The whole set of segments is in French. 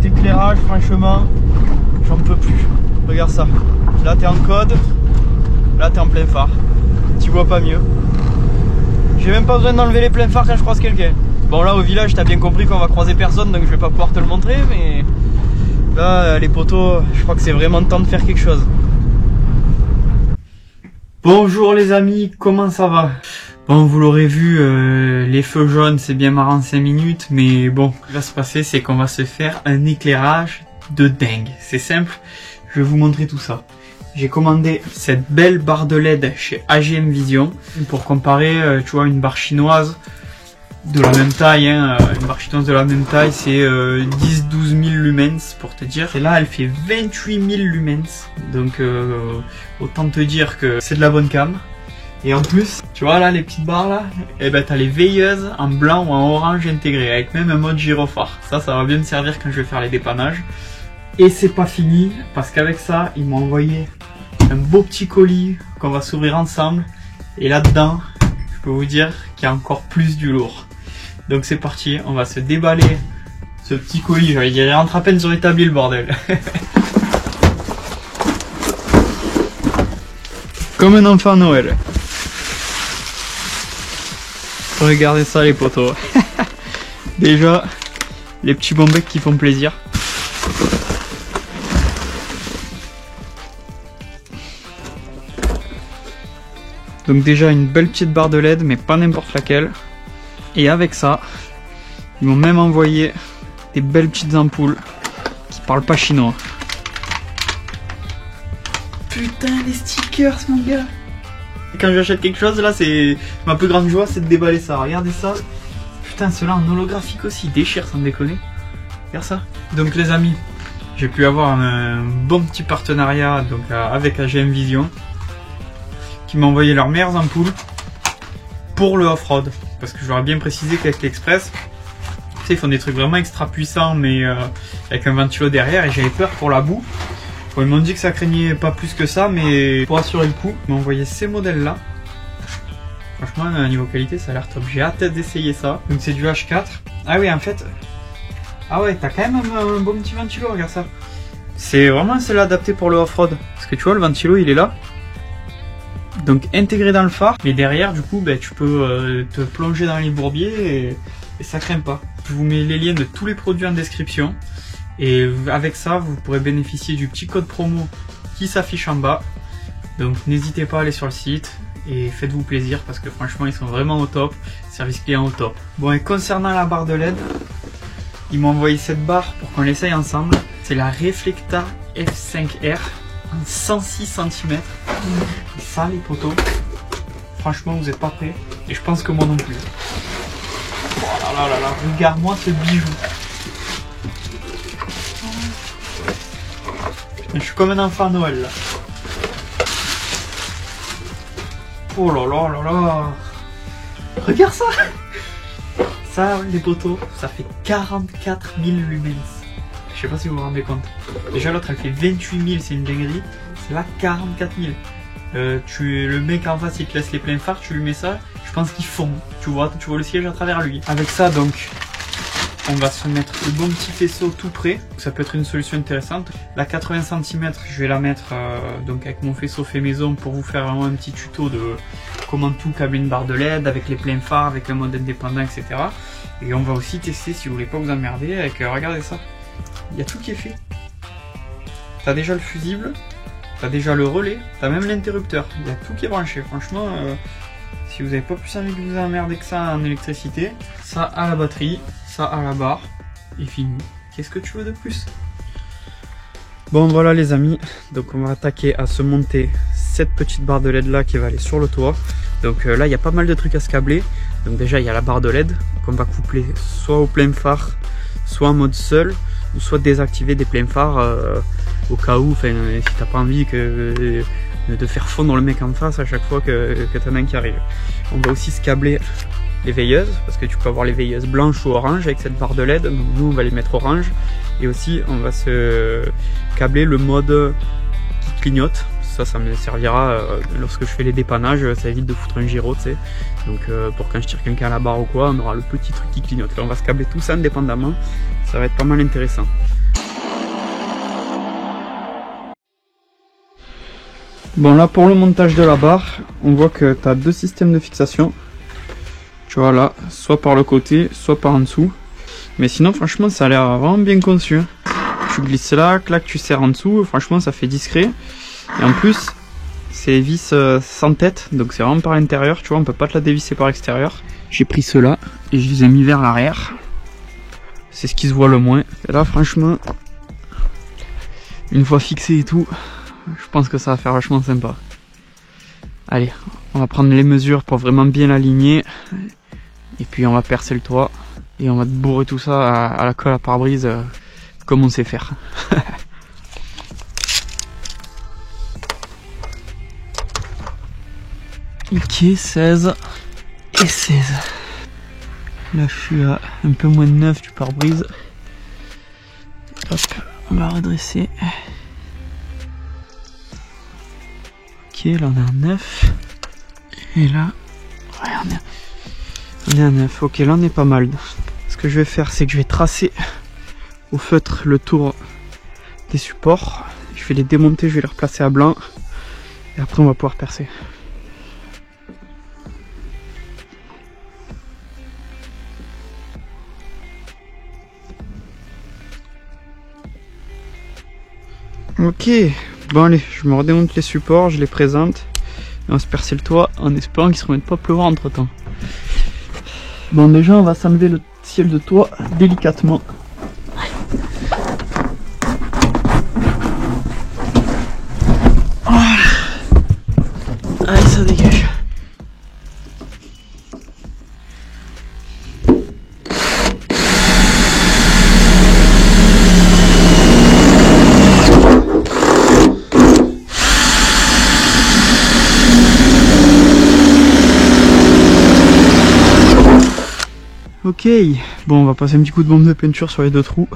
éclairage, franchement, j'en peux plus. Regarde ça. Là, t'es en code. Là, t'es en plein phare. Tu vois pas mieux. J'ai même pas besoin d'enlever les pleins phares quand je croise quelqu'un. Bon, là, au village, t'as bien compris qu'on va croiser personne, donc je vais pas pouvoir te le montrer, mais là, les poteaux, je crois que c'est vraiment temps de faire quelque chose. Bonjour les amis, comment ça va? Bon, vous l'aurez vu, les feux jaunes, c'est bien marrant 5 minutes, mais bon, ce qui va se passer, c'est qu'on va se faire un éclairage de dingue. C'est simple, je vais vous montrer tout ça. J'ai commandé cette belle barre de LED chez AGM Vision pour comparer, tu vois, une barre chinoise de la même taille, hein, une barre chinoise de la même taille, c'est 10-12 000 lumens pour te dire. Et là, elle fait 28 000 lumens, donc autant te dire que c'est de la bonne cam. Et en plus, tu vois là, les petites barres là, et ben t'as les veilleuses en blanc ou en orange intégrées, avec même un mode gyrophare. Ça va bien me servir quand je vais faire les dépannages. Et c'est pas fini, parce qu'avec ça, ils m'ont envoyé un beau petit colis qu'on va s'ouvrir ensemble. Et là-dedans, je peux vous dire qu'il y a encore plus du lourd. Donc c'est parti, on va se déballer ce petit colis. J'allais dire, il rentre à peine sur l'établi le bordel. Comme un enfant à Noël. Regardez ça les potos. Déjà, les petits bombecs qui font plaisir. Donc déjà une belle petite barre de LED, mais pas n'importe laquelle. Et avec ça, ils m'ont même envoyé des belles petites ampoules qui parlent pas chinois. Putain, les stickers, mon gars! Quand j'achète quelque chose, là, c'est ma plus grande joie, c'est de déballer ça. Regardez ça. Putain, ceux-là en holographique aussi, déchire sans déconner. Regarde ça. Donc les amis, j'ai pu avoir un bon petit partenariat donc, avec AGM Vision, qui m'a envoyé leurs meilleures ampoules pour le off-road. Parce que je leur ai bien précisé qu'avec l'Express, tu sais, ils font des trucs vraiment extra puissants, mais avec un ventilo derrière, et j'avais peur pour la boue. Bon, ils m'ont dit que ça craignait pas plus que ça, mais pour assurer le coup, ils m'ont envoyé ces modèles-là. Franchement, niveau qualité, ça a l'air top. J'ai hâte d'essayer ça. Donc c'est du H4. Ah oui, en fait... Ah ouais, t'as quand même un bon petit ventilo, regarde ça. C'est vraiment celle-là adaptée pour le off-road. Parce que tu vois, le ventilo, il est là. Donc intégré dans le phare, mais derrière du coup tu peux te plonger dans les bourbiers et ça craint pas. Je vous mets les liens de tous les produits en description et avec ça vous pourrez bénéficier du petit code promo qui s'affiche en bas. Donc n'hésitez pas à aller sur le site et faites-vous plaisir parce que franchement ils sont vraiment au top, service client au top. Bon, et concernant la barre de LED, ils m'ont envoyé cette barre pour qu'on l'essaye ensemble. C'est la Reflecta F5R en 106 cm. Et ça les potos, franchement vous n'êtes pas prêts et je pense que moi non plus. Oh là là là, regarde-moi ce bijou. Putain, je suis comme un enfant à Noël là. Oh là là là là. Regarde ça. Ça les potos, ça fait 44 000 lumens. Je sais pas si vous vous rendez compte. Déjà l'autre elle fait 28 000, c'est une dinguerie. C'est là 44 000. Le mec en face il te laisse les pleins phares, tu lui mets ça, je pense qu'il fond. Tu vois le siège à travers lui. Avec ça donc, on va se mettre le bon petit faisceau tout près. Ça peut être une solution intéressante. La 80 cm, je vais la mettre donc avec mon faisceau fait maison pour vous faire vraiment un petit tuto de comment tout câbler une barre de LED avec les pleins phares, avec le mode indépendant, etc. Et on va aussi tester si vous voulez pas vous emmerder avec, regardez ça. Il y a tout qui est fait. T'as déjà le fusible, t'as déjà le relais, t'as même l'interrupteur. Il y a tout qui est branché. Franchement, si vous n'avez pas plus envie de vous emmerder que ça en électricité, ça à la batterie, ça à la barre, et fini. Qu'est-ce que tu veux de plus? Bon voilà les amis, donc on va attaquer à se monter cette petite barre de LED là qui va aller sur le toit. Donc là il y a pas mal de trucs à se câbler. Donc déjà il y a la barre de LED qu'on va coupler soit au plein phare, soit en mode seul, ou soit désactiver des pleins phares au cas où, si t'as pas envie de faire fondre le mec en face à chaque fois que t'en as un qui arrive. On va aussi se câbler les veilleuses, parce que tu peux avoir les veilleuses blanches ou orange avec cette barre de LED. Donc nous on va les mettre orange, et aussi on va se câbler le mode qui clignote. Ça me servira lorsque je fais les dépannages, ça évite de foutre un gyro, tu sais. Donc pour quand je tire quelqu'un à la barre ou quoi, on aura le petit truc qui clignote. Là on va se câbler tout ça indépendamment, ça va être pas mal intéressant. Bon là pour le montage de la barre, on voit que tu as deux systèmes de fixation. Tu vois là, soit par le côté, soit par en dessous. Mais sinon franchement ça a l'air vraiment bien conçu. Tu glisses là, clac, tu serres en dessous, franchement ça fait discret. Et en plus, c'est vis sans tête, donc c'est vraiment par l'intérieur, tu vois, on peut pas te la dévisser par l'extérieur. J'ai pris ceux-là et je les ai mis vers l'arrière. C'est ce qui se voit le moins. Et là franchement, une fois fixé et tout, je pense que ça va faire vachement sympa. Allez, on va prendre les mesures pour vraiment bien l'aligner. Et puis on va percer le toit. Et on va bourrer tout ça à la colle à pare-brise comme on sait faire. Ok, 16 et 16. Là je suis à un peu moins de 9 du pare-brise. Hop, on va redresser. Ok, là on est à 9. Et là, ouais, on est à 9. Ok, là on est pas mal. Ce que je vais faire, c'est que je vais tracer au feutre le tour des supports. Je vais les démonter, je vais les replacer à blanc. Et après on va pouvoir percer. Ok, bon allez, je me redémonte les supports, je les présente. Et on va se percer le toit en espérant qu'il se remette pas à pleuvoir entre temps. Bon déjà on va s'enlever le ciel de toit délicatement. Voilà. Allez, ça dégage. Ok, bon on va passer un petit coup de bombe de peinture sur les deux trous.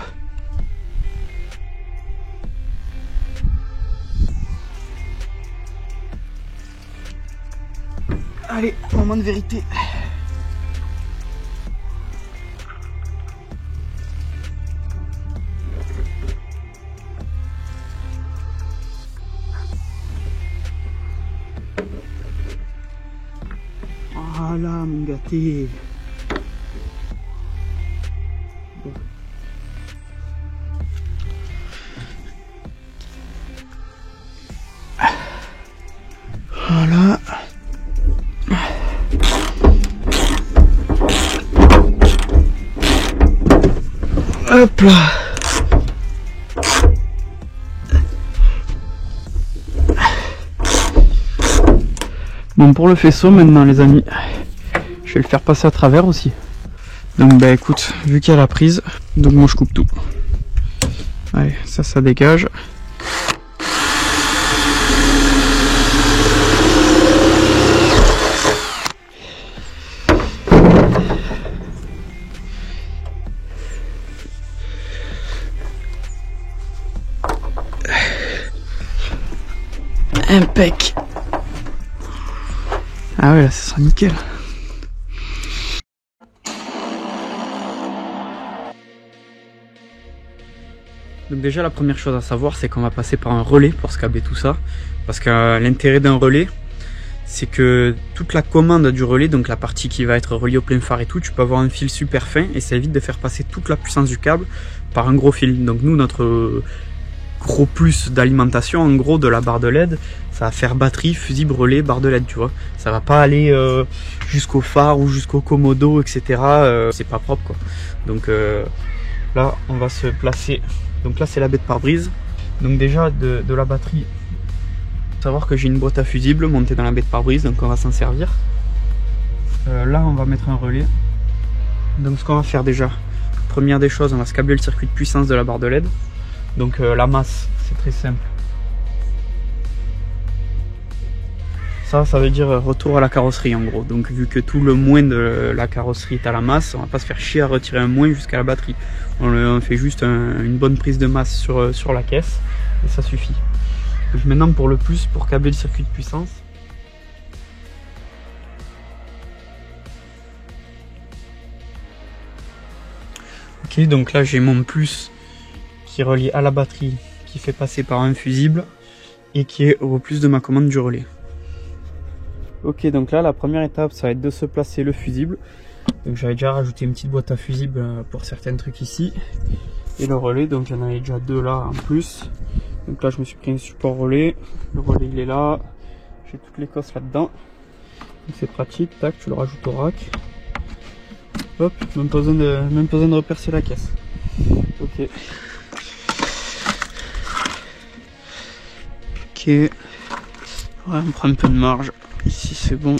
Allez, moment de vérité. Voilà mon gâté. Bon. Voilà. Hop là. Bon, pour le faisceau maintenant les amis, je vais le faire passer à travers aussi. Donc bah écoute, vu qu'il y a la prise, donc moi je coupe tout. Allez, ça dégage. Impec. Ah ouais, là ça sera nickel. Donc déjà la première chose à savoir, c'est qu'on va passer par un relais pour se câbler tout ça. Parce que l'intérêt d'un relais, c'est que toute la commande du relais, donc la partie qui va être reliée au plein phare et tout, tu peux avoir un fil super fin et ça évite de faire passer toute la puissance du câble par un gros fil. Donc nous, notre gros plus d'alimentation en gros de la barre de LED, ça va faire batterie, fusible, relais, barre de LED, tu vois. Ça va pas aller jusqu'au phare ou jusqu'au commodo, etc. C'est pas propre quoi. Donc là on va se placer. Donc là c'est la baie de pare-brise. Donc déjà de la batterie, faut savoir que j'ai une boîte à fusible montée dans la baie de pare-brise, donc on va s'en servir. Là on va mettre un relais. Donc ce qu'on va faire déjà, première des choses, on va se câbler le circuit de puissance de la barre de LED. Donc la masse, c'est très simple. Ça veut dire retour à la carrosserie en gros. Donc vu que tout le moins de la carrosserie est à la masse, on va pas se faire chier à retirer un moins jusqu'à la batterie. On fait juste une bonne prise de masse sur la caisse et ça suffit. Donc maintenant pour le plus, pour câbler le circuit de puissance. Ok, donc là j'ai mon plus qui est relié à la batterie, qui fait passer par un fusible. et qui est au plus de ma commande du relais. Ok, donc là la première étape ça va être de se placer le fusible. Donc j'avais déjà rajouté une petite boîte à fusible pour certains trucs ici. Et le relais, donc j'en avais déjà deux là en plus. Donc là je me suis pris un support relais. Le relais il est là. J'ai toutes les cosses là-dedans. Donc c'est pratique, tac, tu le rajoutes au rack. Hop, même pas besoin de repercer la caisse. Ok. Ok. Ouais, on prend un peu de marge. Ici c'est bon.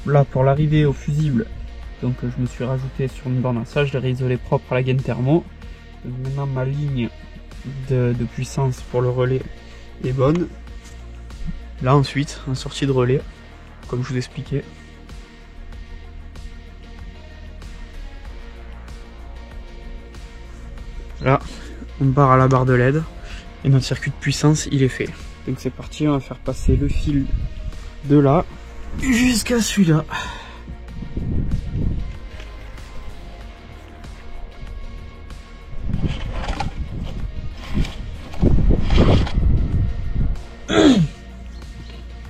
Là pour l'arrivée au fusible, donc je me suis rajouté sur une borne à ça, je l'ai réisolé propre à la gaine thermo. Donc maintenant ma ligne de puissance pour le relais est bonne. Là ensuite, en sortie de relais, comme je vous expliquais. Là, on part à la barre de LED et notre circuit de puissance il est fait. Donc c'est parti, on va faire passer le fil de là jusqu'à celui-là.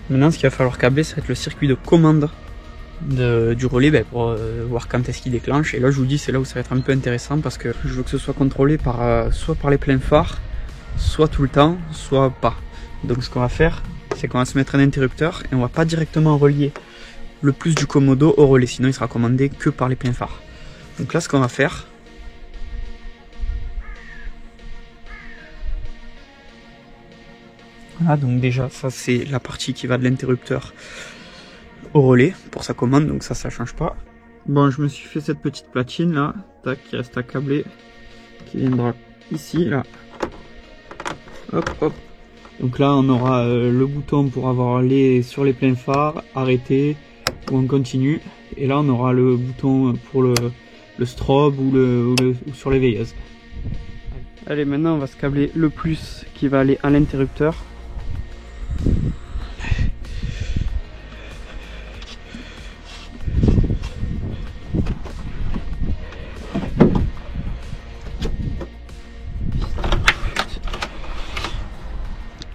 Maintenant ce qu'il va falloir câbler ça va être le circuit de commande du relais pour voir quand est-ce qu'il déclenche. Et là je vous dis c'est là où ça va être un peu intéressant parce que je veux que ce soit contrôlé par soit par les pleins phares, soit tout le temps, soit pas. Donc ce qu'on va faire c'est qu'on va se mettre un interrupteur et on va pas directement relier le plus du commodo au relais, sinon il sera commandé que par les pleins phares. Donc là ce qu'on va faire, voilà, donc déjà ça c'est la partie qui va de l'interrupteur au relais pour sa commande, donc ça change pas. Bon, je me suis fait cette petite platine là, tac, qui reste à câbler, qui viendra ici là. Hop hop. Donc là on aura le bouton pour avoir sur les pleins phares, arrêter ou on continue. Et là on aura le bouton pour le strobe ou sur les veilleuses. Allez, maintenant on va se câbler le plus qui va aller à l'interrupteur.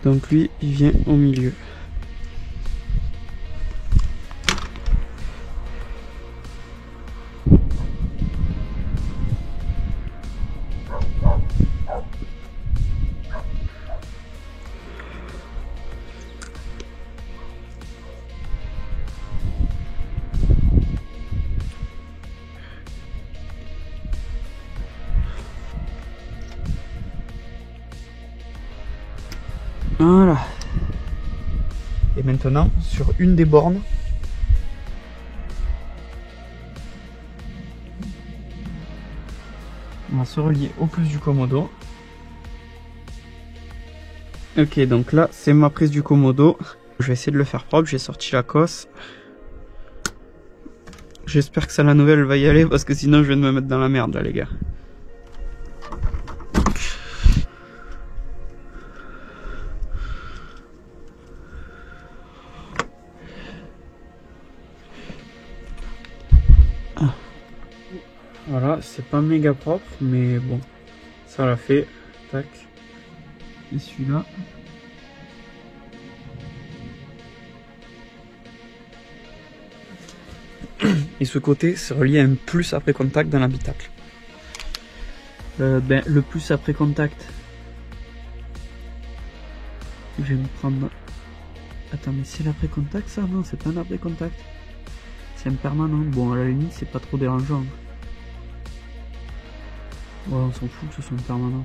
Donc lui il vient au milieu. Voilà. Et maintenant, sur une des bornes, on va se relier au plus du commodo. Ok, donc là, c'est ma prise du commodo. Je vais essayer de le faire propre. J'ai sorti la cosse. J'espère que ça, la nouvelle, va y aller parce que sinon, je vais me mettre dans la merde là, les gars. Voilà, c'est pas méga propre, mais bon, ça l'a fait. Tac. Et celui-là. Et ce côté se relie à un plus après contact dans l'habitacle. Le plus après contact. Je vais me prendre. Attends, mais c'est l'après contact ça? Non, c'est pas un après contact. C'est un permanent. Bon, à la limite, c'est pas trop dérangeant. Ouais, on s'en fout que ce soit un permanent.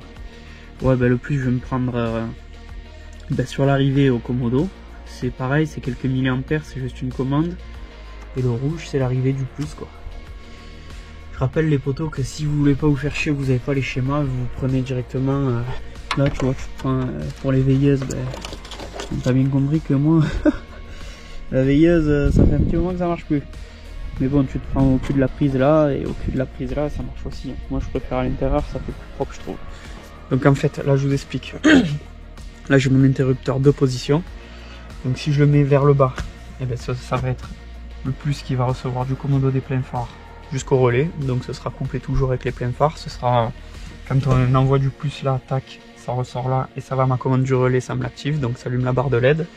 Ouais, le plus, je vais me prendre sur l'arrivée au commodo. C'est pareil, c'est quelques milliampères, c'est juste une commande. Et le rouge, c'est l'arrivée du plus, quoi. Je rappelle les potos que si vous voulez pas vous faire chier, vous avez pas les schémas, vous prenez directement. Là, tu vois, tu prends pour les veilleuses. T'as bien compris que moi, la veilleuse, ça fait un petit moment que ça marche plus. Mais bon, tu te prends au cul de la prise là, et au cul de la prise là, ça marche aussi. Moi, je préfère à l'intérieur, ça fait plus propre, je trouve. Donc en fait, là, je vous explique. Là, j'ai mon interrupteur de position. Donc si je le mets vers le bas, et ça va être le plus qui va recevoir du commodo des pleins phares jusqu'au relais, donc ce sera couplé toujours avec les pleins phares. Ce sera quand on envoie du plus là, tac, ça ressort là et ça va à ma commande du relais, ça me l'active, donc ça allume la barre de LED.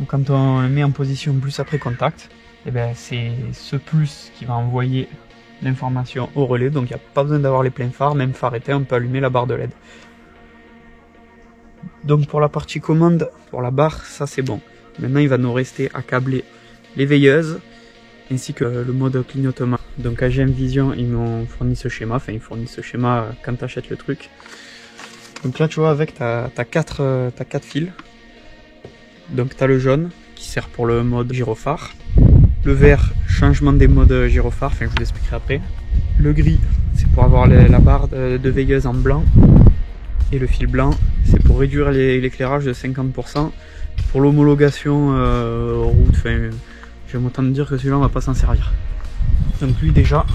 Donc quand on le met en position plus après contact, et ben c'est ce plus qui va envoyer l'information au relais, donc il n'y a pas besoin d'avoir les pleins phares, même phare éteint, on peut allumer la barre de LED. Donc pour la partie commande, pour la barre, ça c'est bon. Maintenant il va nous rester à câbler les veilleuses, ainsi que le mode clignotement. Donc AGM Vision, ils m'ont fourni ce schéma, enfin ils fournissent ce schéma quand tu achètes le truc. Donc là tu vois, avec t'as 4 fils. Donc tu as le jaune qui sert pour le mode gyrophare. Le vert, changement des modes gyrophare, enfin je vous l'expliquerai après. Le gris, c'est pour avoir la barre de veilleuse en blanc. Et le fil blanc, c'est pour réduire l'éclairage de 50%. Pour l'homologation route, enfin j'aime autant dire que celui-là on va pas s'en servir. Donc lui déjà,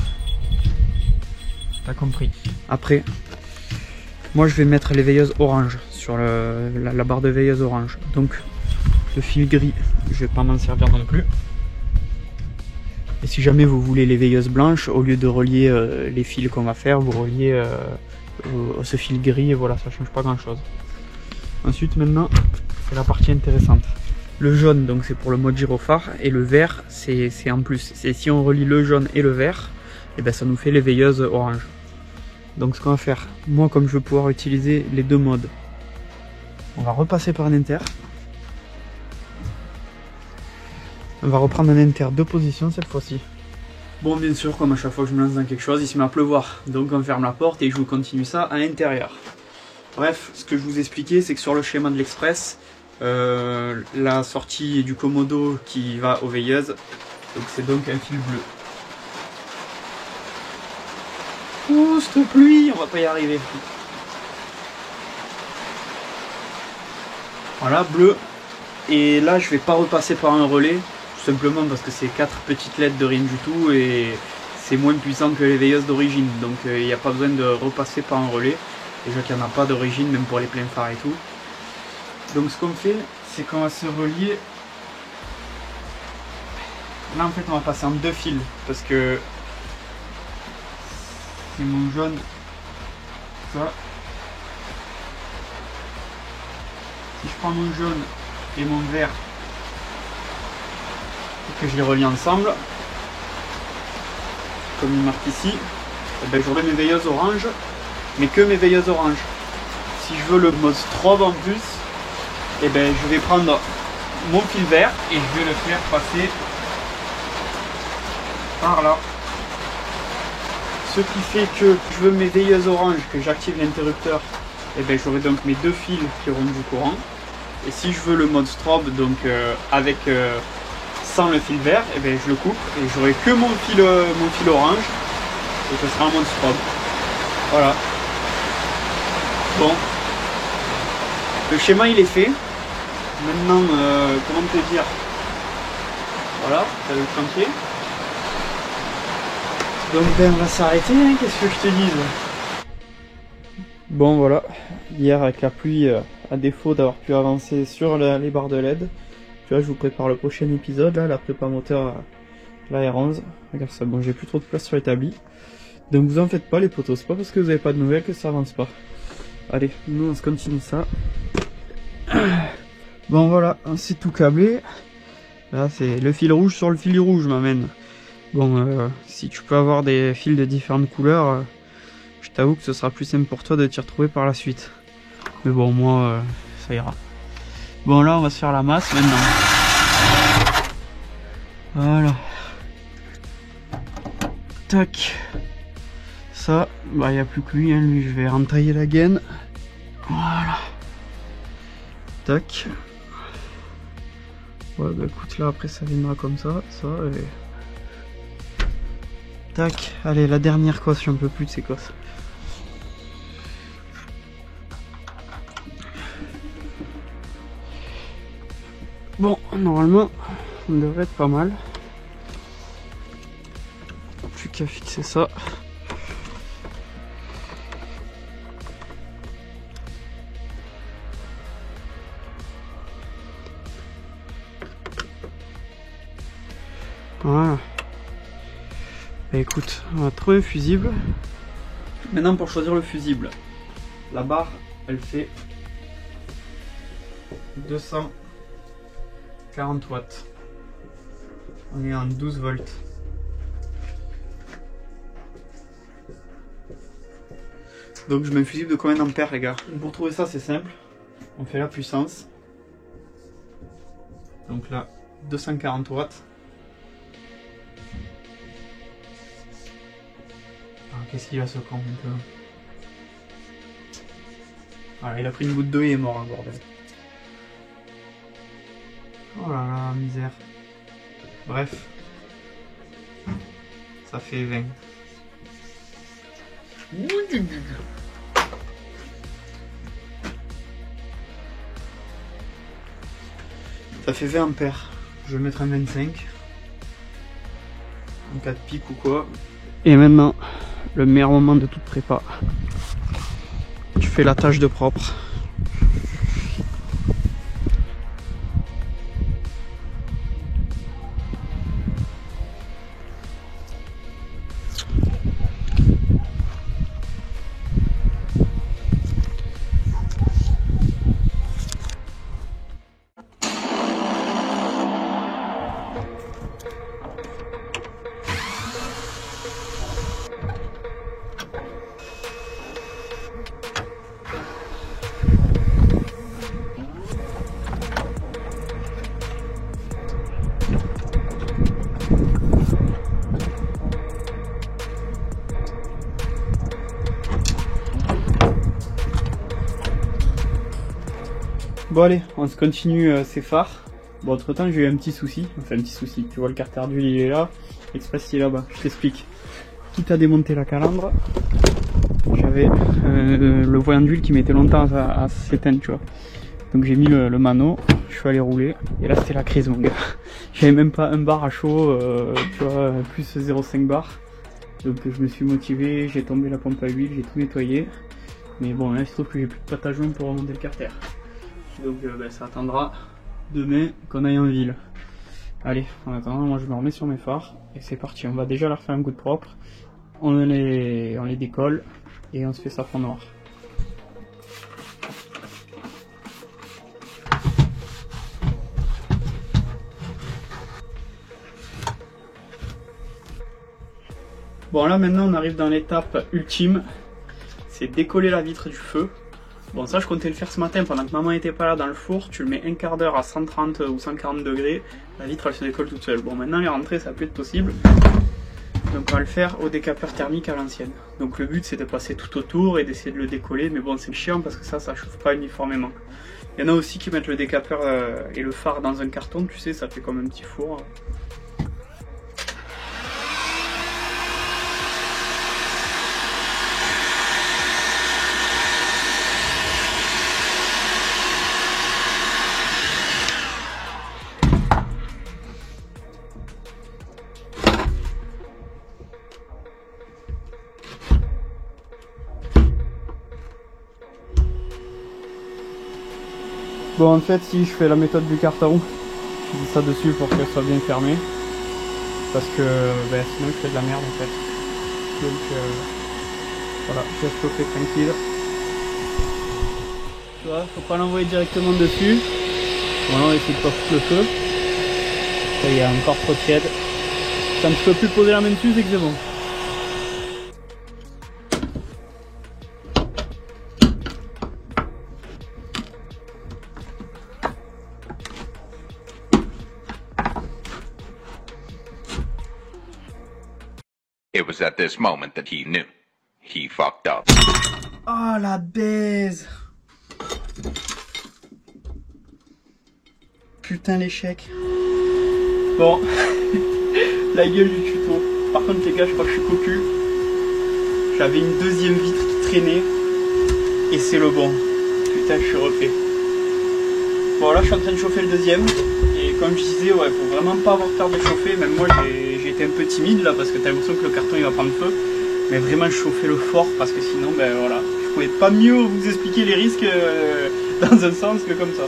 t'as compris. Après, moi je vais mettre les veilleuses orange sur la barre de veilleuse orange. Donc le fil gris, je vais pas m'en servir non plus. Et si jamais vous voulez les veilleuses blanches, au lieu de relier les fils qu'on va faire, vous reliez ce fil gris et voilà, ça change pas grand chose. Ensuite maintenant, c'est la partie intéressante. Le jaune, donc c'est pour le mode gyrophare, et le vert, c'est en plus. C'est si on relie le jaune et le vert, et ben ça nous fait les veilleuses orange. Donc ce qu'on va faire, moi comme je veux pouvoir utiliser les deux modes, on va repasser par un inter. On va reprendre un inter de position cette fois-ci. Bon, bien sûr, comme à chaque fois que je me lance dans quelque chose, il se met à pleuvoir. Donc on ferme la porte et je vous continue ça à l'intérieur. Bref, ce que je vous expliquais, c'est que sur le schéma de l'Express, la sortie du commodo qui va aux veilleuses, donc c'est donc un fil bleu. Oh, cette pluie, on va pas y arriver. Voilà, bleu. Et là, je vais pas repasser par un relais, tout simplement parce que c'est 4 petites LED de rien du tout et c'est moins puissant que les veilleuses d'origine. Donc il n'y a pas besoin de repasser par un relais. Déjà qu'il n'y en a pas d'origine, même pour les pleins phares et tout. Donc ce qu'on fait, c'est qu'on va se relier. Là en fait on va passer en 2 fils parce que c'est mon jaune, ça. Si je prends mon jaune et mon vert et que je les relie ensemble, comme il marque ici, eh ben, j'aurai mes veilleuses oranges, mais que mes veilleuses oranges. Si je veux le mode strobe en plus, et ben je vais prendre mon fil vert et je vais le faire passer par là. Ce qui fait que je veux mes veilleuses oranges, que j'active l'interrupteur, et ben j'aurai donc mes 2 fils qui auront du courant. Et si je veux le mode strobe, donc sans le fil vert, et ben je le coupe et j'aurai que mon fil orange et ce sera un mode strobe. Voilà. Bon, le schéma il est fait. Maintenant, comment te dire, voilà, t'as le chantier. Donc ben on va s'arrêter, hein, qu'est-ce que je te dise. Bon voilà, hier avec la pluie, à défaut d'avoir pu avancer sur les barres de LED, tu vois, je vous prépare le prochain épisode, là, la prépa moteur à la R11. Regarde ça, bon j'ai plus trop de place sur l'établi. Donc vous en faites pas les potos, c'est pas parce que vous avez pas de nouvelles que ça avance pas. Allez, nous on se continue ça. Bon voilà, c'est tout câblé. Là c'est le fil rouge sur le fil rouge m'amène. Bon, si tu peux avoir des fils de différentes couleurs, je t'avoue que ce sera plus simple pour toi de t'y retrouver par la suite. Mais bon, moi, ça ira. Bon là on va se faire la masse maintenant. Voilà. Tac. Ça, bah il n'y a plus que lui, hein. Lui je vais rentailler la gaine. Voilà. Tac. Ouais bah écoute là après ça viendra comme ça et... Tac, allez la dernière cosse, j'en peux plus de ces cosses. Bon, normalement, on devrait être pas mal. Plus qu'à fixer ça. Voilà. Bah écoute, on va trouver un fusible. Maintenant pour choisir le fusible, la barre elle fait 240 watts. On est en 12 volts. Donc je mets un fusible de combien d'ampères les gars? Pour trouver ça c'est simple. On fait la puissance. Donc là 240 watts. Qu'est-ce qu'il a ce con maintenant? Voilà, il a pris une goutte d'eau et il est mort, le bordel. Oh là là, misère. Bref. Ça fait 20. Ça fait 20 ampères. Je vais mettre un 25. En cas de pique ou quoi. Et maintenant, le meilleur moment de toute prépa. Tu fais la tâche de propre. Bon allez, on se continue ces phares. Bon entre temps j'ai eu un petit souci, enfin un petit souci, tu vois le carter d'huile il est là, Express il est là-bas, je t'explique. Quitte à démonter la calandre, j'avais le voyant d'huile qui mettait longtemps à s'éteindre tu vois. Donc j'ai mis le mano, je suis allé rouler, et là c'était la crise mon gars. J'avais même pas un bar à chaud, tu vois, plus 0,5 bar. Donc je me suis motivé, j'ai tombé la pompe à huile, j'ai tout nettoyé. Mais bon là il se trouve que j'ai plus de pâte à joint pour remonter le carter. Donc ça attendra demain qu'on aille en ville. Allez, en attendant, moi je me remets sur mes phares et c'est parti. On va déjà leur faire un coup de propre. On les décolle et on se fait ça fond noir. Bon là maintenant on arrive dans l'étape ultime. C'est décoller la vitre du feu. Bon ça je comptais le faire ce matin pendant que maman était pas là dans le four, tu le mets un quart d'heure à 130 ou 140 degrés, la vitre elle se décolle toute seule. Bon maintenant les rentrées ça peut être possible, donc on va le faire au décapeur thermique à l'ancienne. Donc le but c'est de passer tout autour et d'essayer de le décoller, mais bon c'est chiant parce que ça chauffe pas uniformément. Il y en a aussi qui mettent le décapeur et le phare dans un carton, tu sais ça fait comme un petit four. Bon en fait si je fais la méthode du carton, je dis ça dessus pour qu'elle soit bien fermée. Parce que sinon je fais de la merde en fait. Donc voilà, je laisse chauffer tranquille. Tu vois, faut pas l'envoyer directement dessus. Bon là on va essayer de pas foutre le feu. Ça il y a encore trop de tiède. Quand je peux plus poser la main dessus c'est que c'est bon. It was at this moment that he knew. He fucked up. Oh la baise. Putain l'échec. Bon, la gueule du tuto. Par contre les gars je crois que je suis cocu. J'avais une deuxième vitre qui traînait. Et c'est le bon. Putain je suis refait. Bon là je suis en train de chauffer le deuxième. Et comme je disais, ouais, faut vraiment pas avoir peur de chauffer. Même moi j'ai été un peu timide là parce que t'as l'impression que le carton il va prendre feu. Mais vraiment chauffer le fort parce que sinon voilà, je pouvais pas mieux vous expliquer les risques dans un sens que comme ça.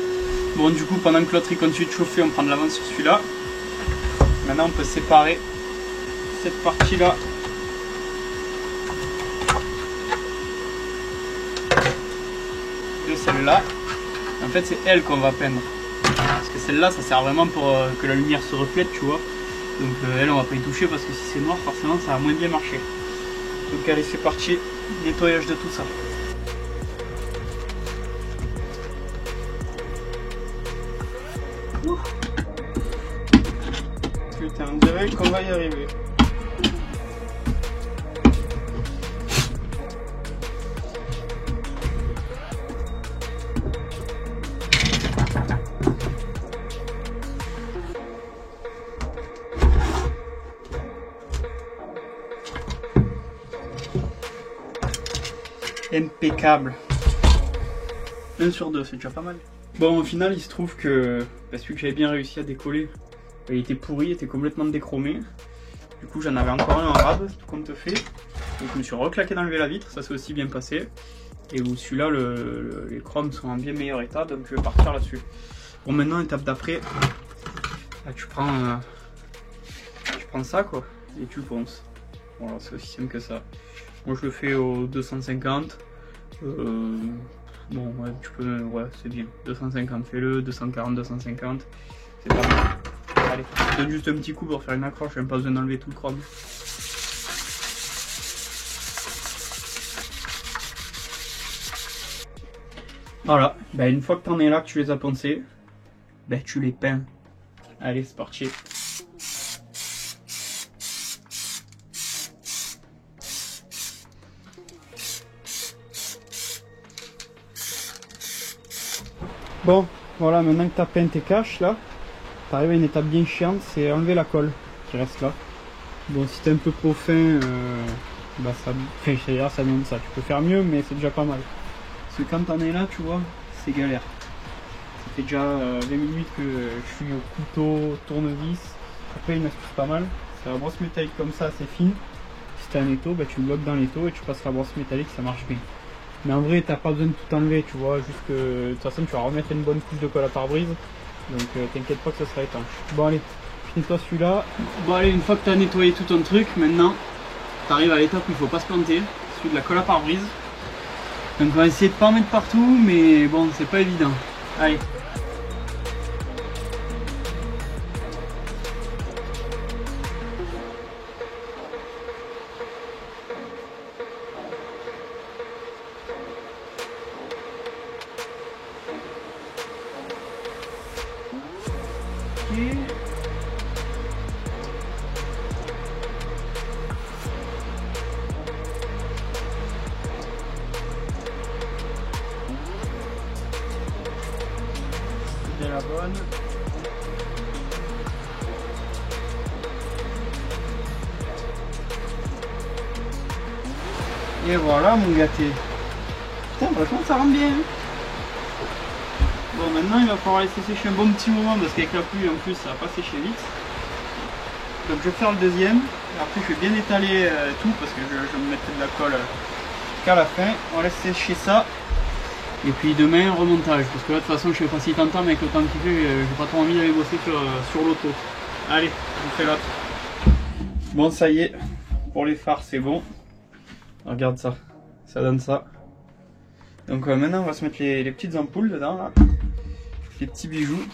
Bon du coup pendant que l'autre il continue de chauffer, on prend de l'avance sur celui-là. Maintenant on peut séparer cette partie là que celle-là, en fait c'est elle qu'on va peindre. Parce que celle-là ça sert vraiment pour que la lumière se reflète, tu vois. Donc elle on va pas y toucher parce que si c'est noir forcément ça va moins bien marcher. Donc allez c'est parti, nettoyage de tout ça. Ouh. Putain, on dirait qu'on va y arriver. Impeccable. 1 sur 2, c'est déjà pas mal. Bon, au final, il se trouve que parce que j'avais bien réussi à décoller, il était pourri, il était complètement déchromé. Du coup, j'en avais encore un en rab, tout compte fait. Donc, je me suis reclaqué d'enlever la vitre, ça s'est aussi bien passé. Et où celui-là, les chromes sont en bien meilleur état, donc je vais partir là-dessus. Bon, maintenant, étape d'après, tu prends ça quoi, et tu ponces. Voilà, c'est aussi simple que ça. Moi je le fais au 250. Bon ouais, tu peux, ouais c'est bien. 250 fais-le, 240, 250. C'est pas mal. Allez, je donne juste un petit coup pour faire une accroche, j'ai même pas besoin d'enlever tout le chrome. Voilà, ben, une fois que t'en es là, que tu les as poncés, ben, tu les peins. Allez, c'est parti. Bon, voilà, maintenant que tu as peint tes caches là, tu arrives à une étape bien chiante, c'est enlever la colle qui reste là. Bon, si tu es un peu trop fin, bah ça monte ça. Tu peux faire mieux, mais c'est déjà pas mal. Parce que quand t'en es là, tu vois, c'est galère. Ça fait déjà 20 minutes que je suis au couteau, tournevis. Après, une astuce pas mal, c'est la brosse métallique comme ça, assez fine. Si tu as un étau, bah, tu le bloques dans l'étau et tu passes la brosse métallique, ça marche bien. Mais en vrai, t'as pas besoin de tout enlever, tu vois, juste que de toute façon, tu vas remettre une bonne couche de colle à pare-brise. Donc t'inquiète pas que ça sera étanche. Bon allez, je nettoie celui-là. Bon allez, une fois que tu as nettoyé tout ton truc, maintenant, tu arrives à l'étape où il faut pas se planter, celui de la colle à pare-brise. Donc on va essayer de pas en mettre partout, mais bon, c'est pas évident. Allez. C'est la bonne. Et voilà mon gâté. Putain, franchement ça rend bien. Bon, maintenant il va falloir laisser sécher un bon petit moment parce qu'avec la pluie en plus ça va pas sécher vite. Donc je vais faire le deuxième. Après je vais bien étaler tout parce que je vais me mettre de la colle qu'à la fin. On laisse sécher ça. Et puis demain remontage. Parce que là de toute façon je sais pas si t'entends mais avec le temps qu'il fait, j'ai pas trop envie d'aller bosser sur l'auto. Allez, je fais l'autre. Bon ça y est, pour les phares c'est bon. Regarde ça, ça donne ça. Donc maintenant on va se mettre les petites ampoules dedans là. Les petits bijoux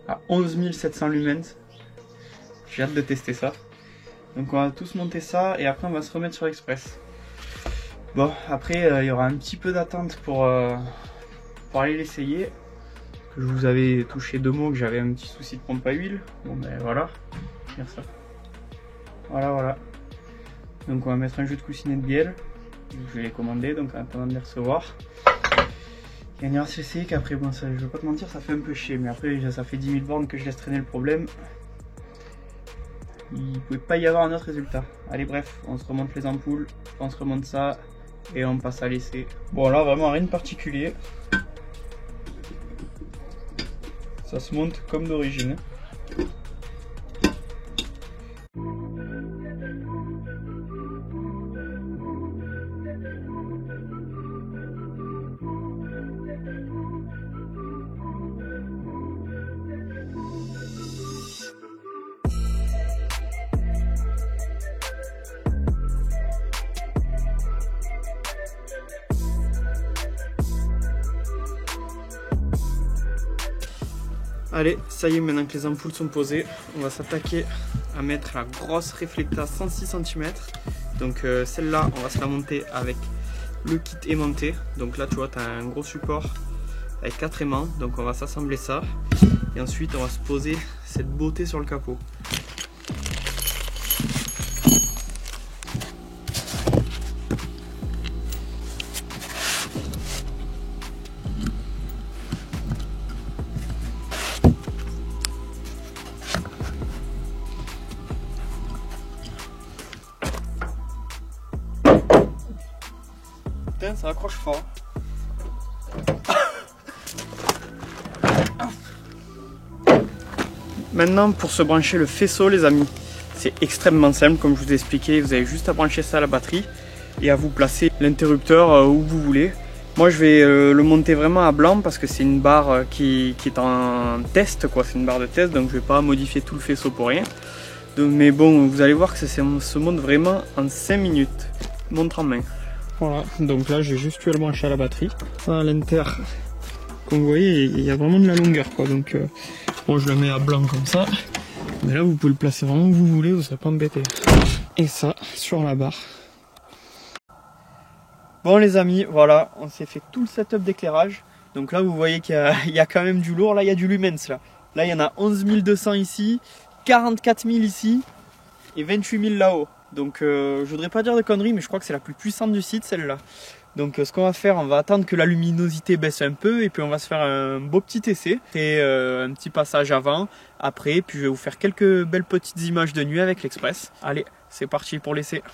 à 11 700 lumens. J'ai hâte de tester ça. Donc on va tous monter ça et après on va se remettre sur Express. Bon après il y aura un petit peu d'attente pour aller l'essayer. Je vous avais touché 2 mots que j'avais un petit souci de pompe à huile. Bon ben voilà, regarde ça. Voilà. Donc on va mettre un jeu de coussinet de bielle. Je vais les commander donc en attendant de les recevoir. Il y a une RCC qu'après bon ça, je vais pas te mentir ça fait un peu chier mais après ça fait 10 000 bornes que je laisse traîner le problème. Il ne pouvait pas y avoir un autre résultat. Allez bref, on se remonte les ampoules, on se remonte ça et on passe à l'essai. Bon là vraiment rien de particulier. Ça se monte comme d'origine. Allez, ça y est, maintenant que les ampoules sont posées, on va s'attaquer à mettre la grosse Reflecta 106 cm. Donc celle-là, on va se la monter avec le kit aimanté. Donc là, tu vois, tu as un gros support avec 4 aimants. Donc on va s'assembler ça. Et ensuite, on va se poser cette beauté sur le capot. Ça accroche fort. Maintenant, pour se brancher le faisceau, les amis, c'est extrêmement simple. Comme je vous ai expliqué, vous avez juste à brancher ça à la batterie et à vous placer l'interrupteur où vous voulez. Moi, je vais le monter vraiment à blanc parce que c'est une barre qui est en test, quoi. C'est une barre de test, donc je vais pas modifier tout le faisceau pour rien. Donc, mais bon, vous allez voir que ça se monte vraiment en 5 minutes. Montre en main. Voilà, donc là j'ai juste eu à le brancher à la batterie. À l'inter, comme vous voyez, il y a vraiment de la longueur, quoi. Donc bon, je le mets à blanc comme ça. Mais là vous pouvez le placer vraiment où vous voulez, vous ne serez pas embêté. Et ça sur la barre. Bon les amis, voilà, on s'est fait tout le setup d'éclairage. Donc là vous voyez qu'il y a quand même du lourd. Là il y a du lumens là. Là il y en a 11 200 ici, 44 000 ici et 28 000 là-haut. Donc je voudrais pas dire de conneries, mais je crois que c'est la plus puissante du site, celle-là. Donc ce qu'on va faire, on va attendre que la luminosité baisse un peu et puis on va se faire un beau petit essai. Et un petit passage avant, après, puis je vais vous faire quelques belles petites images de nuit avec l'Express. Allez, c'est parti pour l'essai.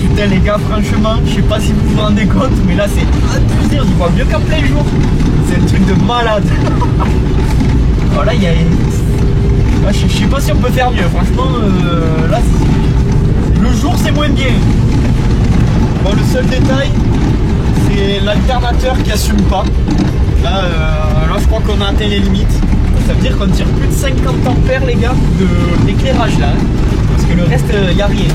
Putain les gars, franchement, je sais pas si vous vous rendez compte, mais là c'est abusé, on y voit mieux qu'en plein jour. C'est un truc de malade. Alors là, il y a... Là, je sais pas si on peut faire mieux, franchement, là, le jour c'est moins bien. Bon, le seul détail, c'est l'alternateur qui assume pas. Là, je crois qu'on a atteint les limites. Ça veut dire qu'on tire plus de 50 ampères les gars d'éclairage là, hein. Parce que le reste, il n'y a rien.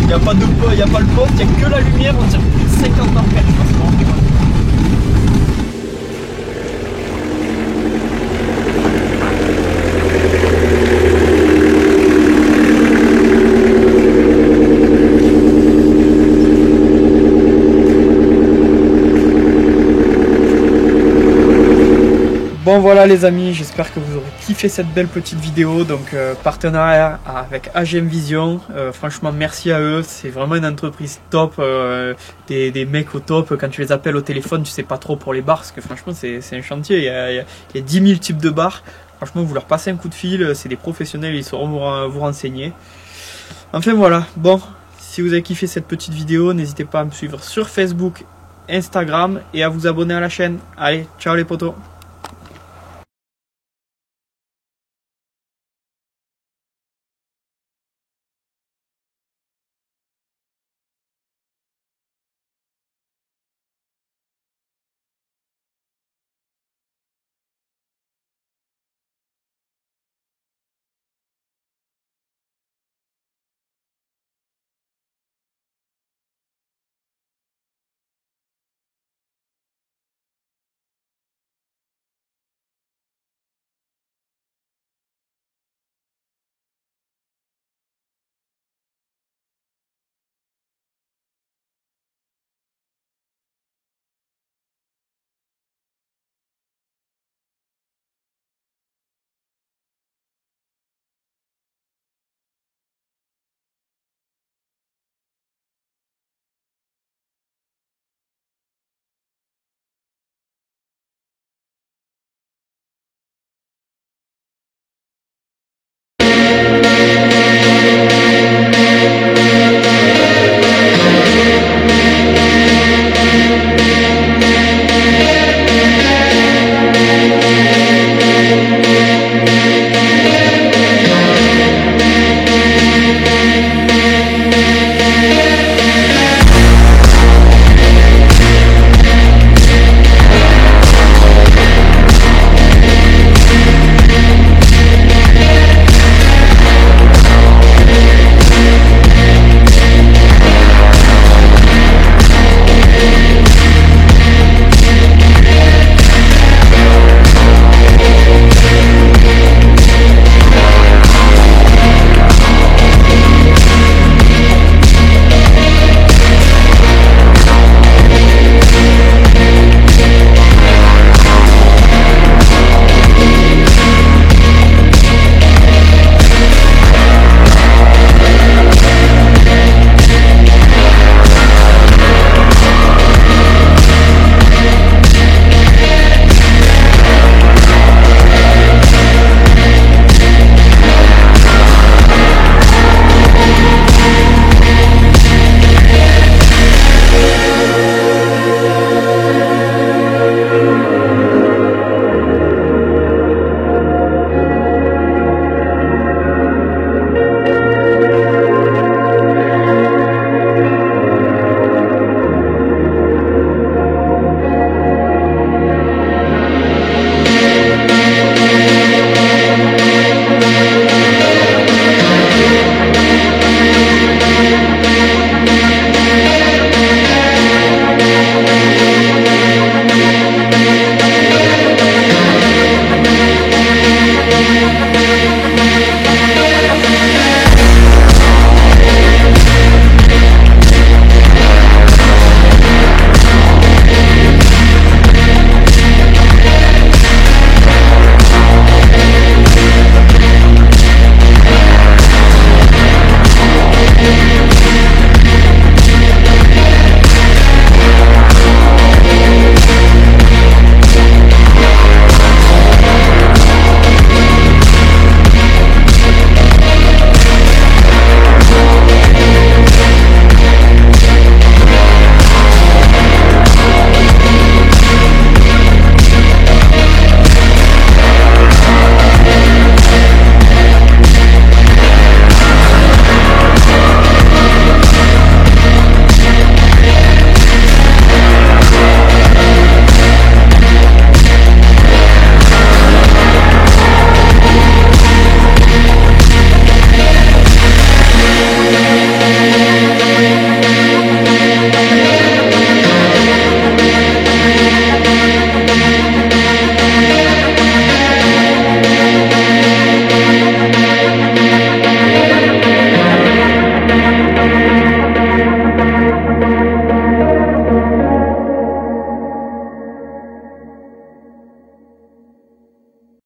Il n'y a pas de pot, il n'y a pas le poste, il n'y a que la lumière, on tire plus de 50 ampères. Je pense qu'on Bon voilà les amis, j'espère que vous aurez kiffé cette belle petite vidéo. Donc partenariat avec AGM Vision, franchement merci à eux, c'est vraiment une entreprise top, des mecs au top. Quand tu les appelles au téléphone tu sais pas trop pour les bars, parce que franchement c'est un chantier, il y a 10 000 types de bars. Franchement vous leur passez un coup de fil, c'est des professionnels, ils sauront vous renseigner. Enfin voilà, bon, si vous avez kiffé cette petite vidéo, n'hésitez pas à me suivre sur Facebook, Instagram et à vous abonner à la chaîne. Allez, ciao les potos.